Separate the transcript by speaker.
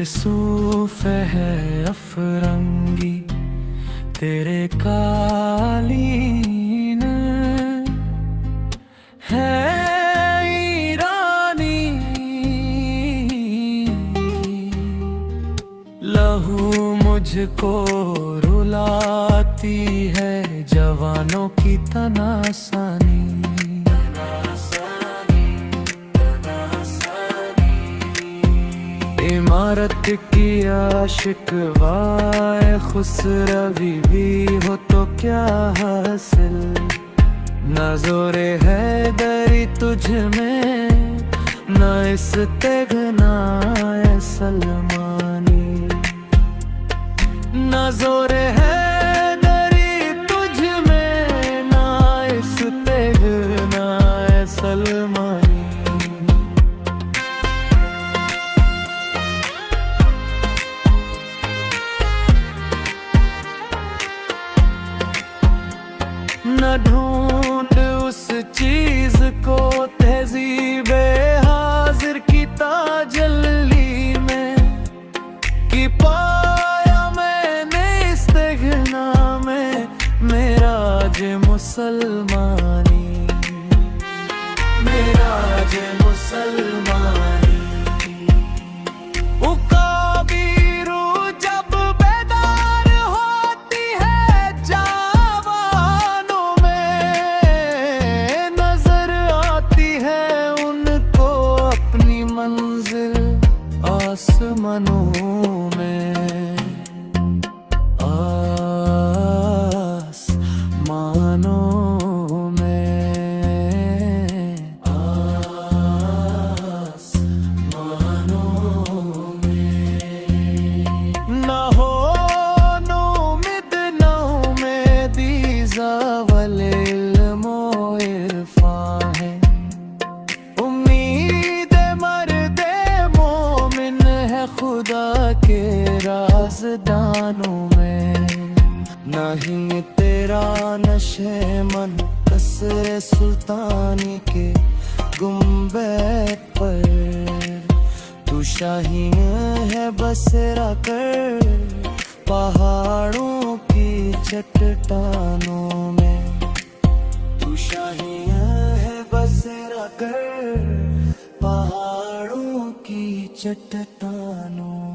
Speaker 1: सूफ है अफरंगी तेरे कालीन है ईरानी। लहू मुझको रुलाती है जवानों की तनासानी। इमारत की आशिक वाए खुसरवी भी हो तो क्या हासिल। न जोरे है दरी तुझ में न इस्तेग़ना ए सलमानी। न जोरे है दरी तुझ में न इस्तेग़ना ए सलमानी। न ढूंढ उस चीज को तहज़ीबे हाजिर की ताजल्ली में कि पाया मैंने इस्तिग़ना में मेराज मुसलमानी। मेराज मुसलमानी। आसमानों में आसमानों में आसमानों में। ना हो नूमिद ना उम्मीदी ज़ावल इल्मो इरफ़ान है। खुदा के राज़दानों में नहीं तेरा नशे मन कसरे सुल्तानी के गुंबद पर। तू शाहीन है बसेरा कर पहाड़ों की चट्टानों में। तू शाहीन है बसेरा कर पहाड़ों की चट्टानों।